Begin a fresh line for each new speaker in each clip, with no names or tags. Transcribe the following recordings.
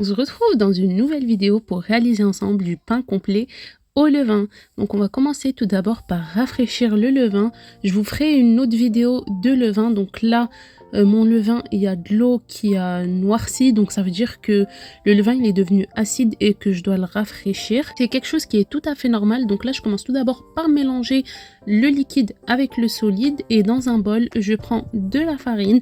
se retrouve dans une nouvelle vidéo pour réaliser ensemble du pain complet au levain. Donc on va commencer tout d'abord par rafraîchir le levain. Je vous ferai une autre vidéo de levain. Donc là, mon levain, il y a de l'eau qui a noirci. Donc ça veut dire que le levain, il est devenu acide et que je dois le rafraîchir. C'est quelque chose qui est tout à fait normal. Donc là, je commence tout d'abord par mélanger le liquide avec le solide. Et dans un bol, je prends de la farine.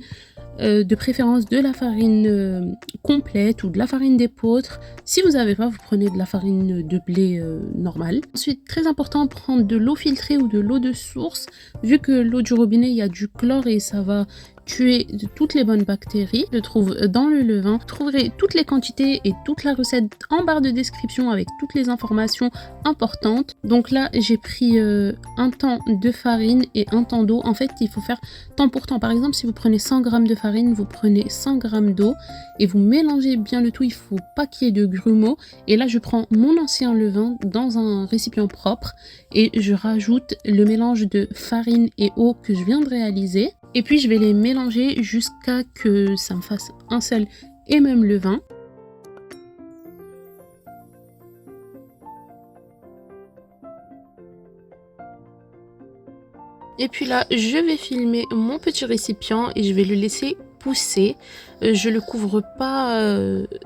De préférence de la farine complète ou de la farine d'épeautre. Si vous n'avez pas, vous prenez de la farine de blé normale. Ensuite, très important, prendre de l'eau filtrée ou de l'eau de source. Vu que l'eau du robinet, il y a du chlore et ça va tuer toutes les bonnes bactéries. Je le trouve dans le levain. Vous trouverez toutes les quantités et toute la recette en barre de description avec toutes les informations importantes. Donc là, j'ai pris un temps de farine et un temps d'eau. En fait, il faut faire temps pour temps. Par exemple, si vous prenez 100 g de farine, vous prenez 100 g d'eau et vous mélangez bien le tout. Il ne faut pas qu'il y ait de grumeaux. Et là, je prends mon ancien levain dans un récipient propre et je rajoute le mélange de farine et eau que je viens de réaliser. Et puis, je vais les mélanger jusqu'à que ça me fasse un seul et même levain. Et puis là, je vais filmer mon petit récipient et je vais le laisser pousser. Je le couvre pas,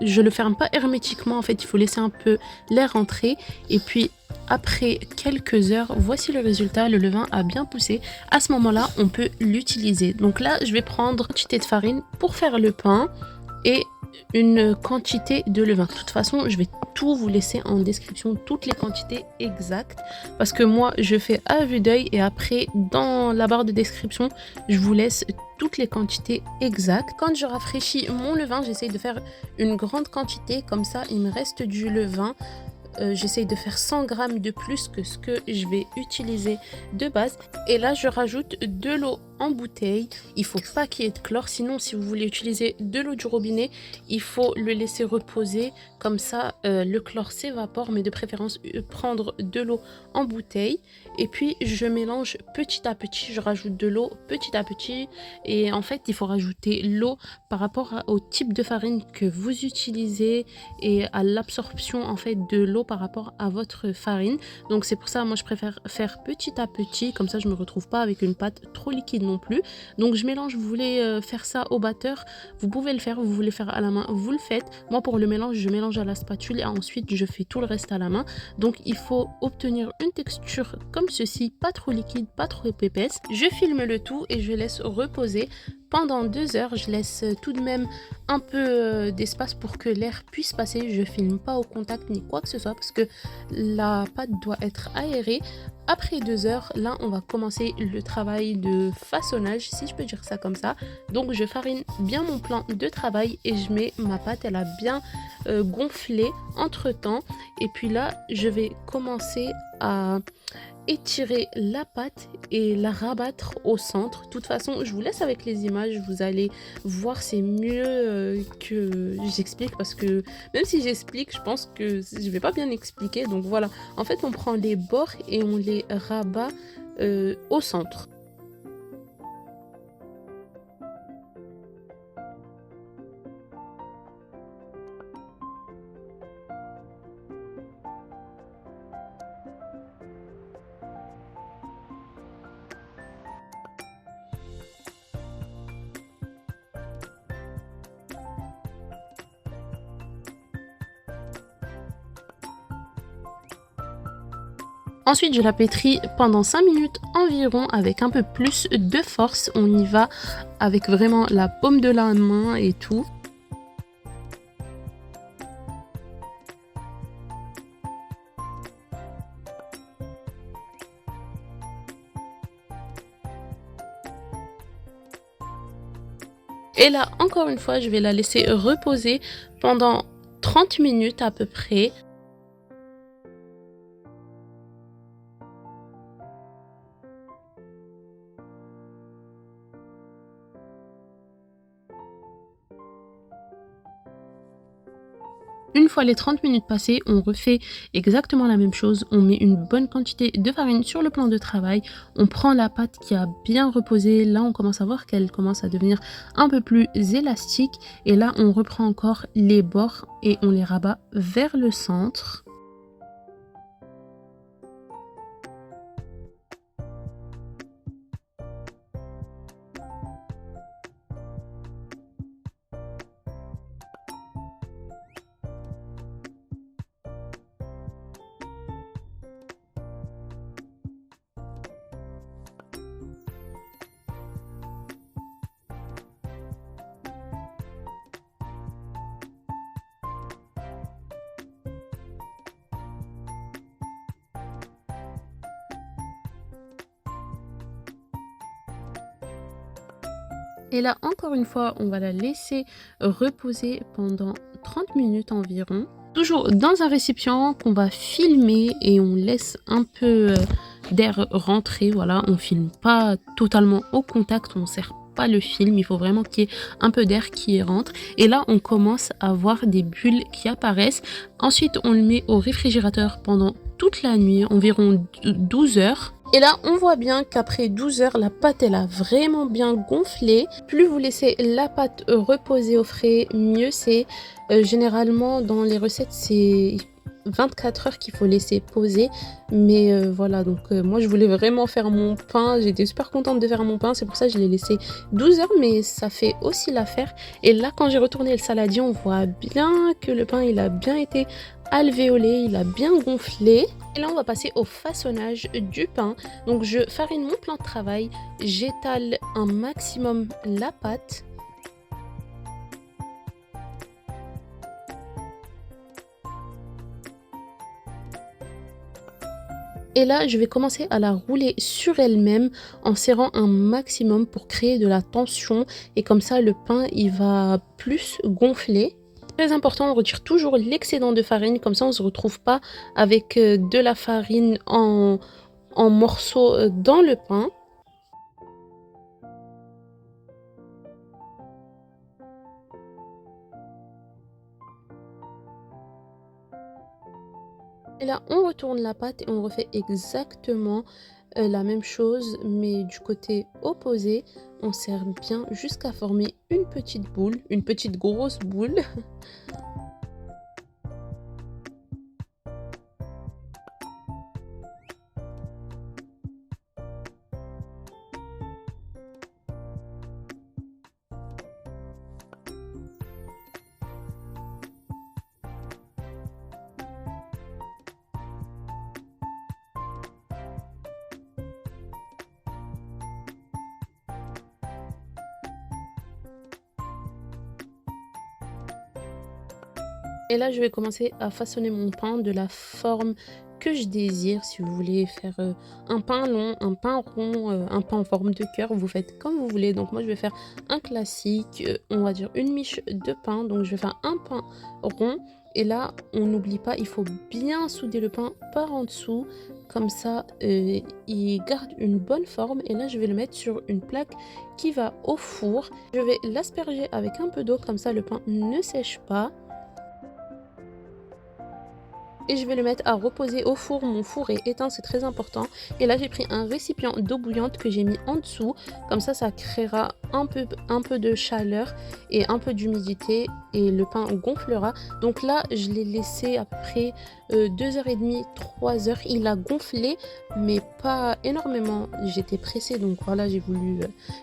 je le ferme pas hermétiquement. En fait, il faut laisser un peu l'air entrer. Et puis après quelques heures, voici le résultat. Le levain a bien poussé. À ce moment-là, on peut l'utiliser. Donc là, je vais prendre une quantité de farine pour faire le pain et une quantité de levain. De toute façon, je vais tout vous laisser en description, toutes les quantités exactes, parce que moi je fais à vue d'œil et après dans la barre de description je vous laisse toutes les quantités exactes. Quand je rafraîchis mon levain, j'essaye de faire une grande quantité, comme ça il me reste du levain. J'essaye de faire 100 g de plus que ce que je vais utiliser de base. Et là, je rajoute de l'eau en bouteille. Il faut pas qu'il y ait de chlore. Sinon, si vous voulez utiliser de l'eau du robinet, il faut le laisser reposer. Comme ça, le chlore s'évapore. Mais de préférence, prendre de l'eau en bouteille. Et puis, je mélange petit à petit. Je rajoute de l'eau petit à petit. Et en fait, il faut rajouter l'eau par rapport au type de farine que vous utilisez et à l'absorption en fait de l'eau par rapport à votre farine. Donc c'est pour ça moi je préfère faire petit à petit, comme ça je me retrouve pas avec une pâte trop liquide non plus. Donc je mélange. Vous voulez faire ça au batteur, vous pouvez le faire. Vous voulez faire à la main, vous le faites. Moi pour le mélange, je mélange à la spatule et ensuite je fais tout le reste à la main. Donc il faut obtenir une texture comme ceci, pas trop liquide, pas trop épaisse. Je filme le tout et je laisse reposer pendant 2 heures. Je laisse tout de même un peu d'espace pour que l'air puisse passer. Je filme pas au contact ni quoi que ce soit parce que la pâte doit être aérée. Après 2 heures, là on va commencer le travail de façonnage, si je peux dire ça comme ça. Donc je farine bien mon plan de travail et je mets ma pâte. Elle a bien gonflé entre temps. Et puis là je vais commencer à étirer la pâte et la rabattre au centre. De toute façon, je vous laisse avec les images, vous allez voir, c'est mieux que j'explique parce que même si j'explique, je pense que je vais pas bien expliquer. Donc voilà, en fait, on prend les bords et on les rabat au centre. Ensuite, je la pétris pendant 5 minutes environ avec un peu plus de force. On y va avec vraiment la paume de la main et tout. Et là, encore une fois, je vais la laisser reposer pendant 30 minutes à peu près. Une fois les 30 minutes passées, on refait exactement la même chose. On met une bonne quantité de farine sur le plan de travail. On prend la pâte qui a bien reposé. Là, on commence à voir qu'elle commence à devenir un peu plus élastique. Et là, on reprend encore les bords et on les rabat vers le centre. Et là, encore une fois, on va la laisser reposer pendant 30 minutes environ. Toujours dans un récipient qu'on va filmer et on laisse un peu d'air rentrer. Voilà, on filme pas totalement au contact, on serre pas le film, il faut vraiment qu'il y ait un peu d'air qui rentre. Et là, on commence à voir des bulles qui apparaissent. Ensuite, on le met au réfrigérateur pendant toute la nuit, environ 12 heures. Et là, on voit bien qu'après 12 heures, la pâte, elle a vraiment bien gonflé. Plus vous laissez la pâte reposer au frais, mieux c'est. Généralement, dans les recettes, c'est 24 heures qu'il faut laisser poser. Mais voilà, donc moi, je voulais vraiment faire mon pain. J'étais super contente de faire mon pain. C'est pour ça que je l'ai laissé 12 heures, mais ça fait aussi l'affaire. Et là, quand j'ai retourné le saladier, on voit bien que le pain, il a bien été alvéolé, il a bien gonflé. Et là, on va passer au façonnage du pain. Donc, je farine mon plan de travail, j'étale un maximum la pâte. Et là, je vais commencer à la rouler sur elle-même en serrant un maximum pour créer de la tension. Et comme ça, le pain, il va plus gonfler. Très important, on retire toujours l'excédent de farine, comme ça on ne se retrouve pas avec de la farine en morceaux dans le pain. Et là, on retourne la pâte et on refait exactement la même chose, mais du côté opposé. On serre bien jusqu'à former une petite boule, une petite grosse boule. Et là, je vais commencer à façonner mon pain de la forme que je désire. Si vous voulez faire un pain long, un pain rond, un pain en forme de cœur, vous faites comme vous voulez. Donc moi, je vais faire un classique, on va dire une miche de pain. Donc je vais faire un pain rond. Et là, on n'oublie pas, il faut bien souder le pain par en dessous. Comme ça, il garde une bonne forme. Et là, je vais le mettre sur une plaque qui va au four. Je vais l'asperger avec un peu d'eau. Comme ça, le pain ne sèche pas. Et je vais le mettre à reposer au four. Mon four est éteint, c'est très important. Et là, j'ai pris un récipient d'eau bouillante que j'ai mis en dessous. Comme ça créera un peu de chaleur et un peu d'humidité et le pain gonflera. Donc là, je l'ai laissé à peu près 2h30, 3 heures. Il a gonflé, mais pas énormément. J'étais pressée, donc voilà, j'ai voulu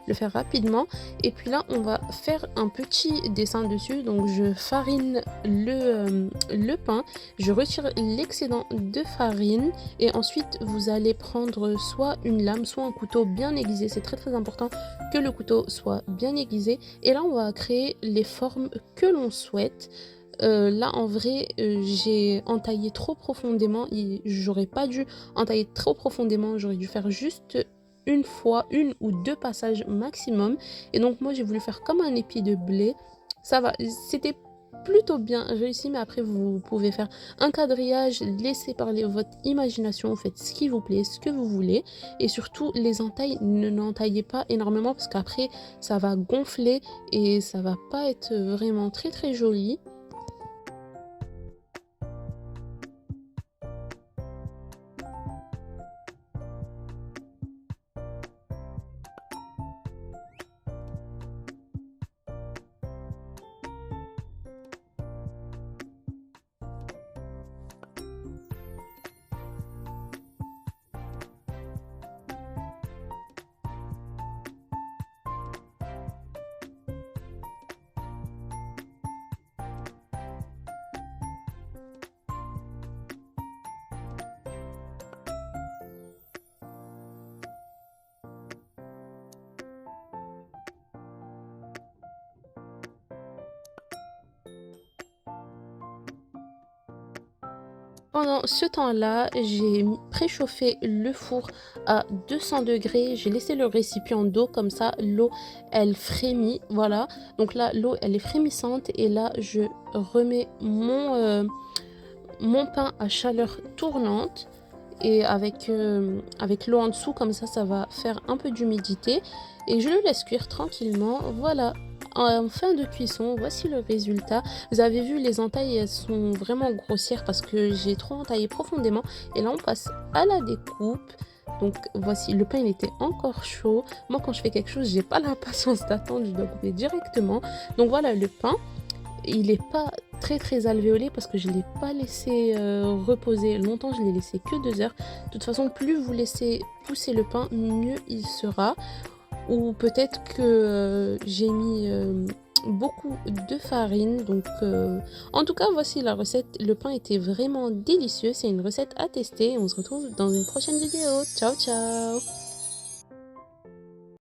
le faire rapidement. Et puis là, on va faire un petit dessin dessus. Donc je farine le pain. Je retire l'excédent de farine et ensuite vous allez prendre soit une lame, soit un couteau bien aiguisé. C'est très important que le couteau soit bien aiguisé. Et là, on va créer les formes que l'on souhaite. Là, en vrai, j'ai entaillé trop profondément. J'aurais pas dû entailler trop profondément. J'aurais dû faire juste une fois, une ou deux passages maximum. Et donc, moi, j'ai voulu faire comme un épi de blé. Ça va, c'était plutôt bien réussi, mais après vous pouvez faire un quadrillage, laissez parler votre imagination, vous faites ce qui vous plaît, ce que vous voulez, et surtout les entailles, ne n'entaillez pas énormément parce qu'après ça va gonfler et ça va pas être vraiment très joli. Pendant ce temps-là, j'ai préchauffé le four à 200 degrés. J'ai laissé le récipient d'eau comme ça, l'eau elle frémit, voilà. Donc là, l'eau elle est frémissante et là, je remets mon pain à chaleur tournante et avec l'eau en dessous, comme ça va faire un peu d'humidité et je le laisse cuire tranquillement, voilà. En fin de cuisson, voici le résultat. Vous avez vu, les entailles, elles sont vraiment grossières parce que j'ai trop entaillé profondément. Et là, on passe à la découpe. Donc voici, le pain il était encore chaud. Moi, quand je fais quelque chose, j'ai pas la patience d'attendre, je dois couper directement. Donc voilà, le pain, il est pas très alvéolé parce que je l'ai pas laissé reposer longtemps, je l'ai laissé que 2 heures. De toute façon, plus vous laissez pousser le pain, mieux il sera. Ou peut-être que j'ai mis beaucoup de farine. Donc en tout cas, voici la recette. Le pain était vraiment délicieux, c'est une recette à tester. On se retrouve dans une prochaine vidéo. Ciao ciao.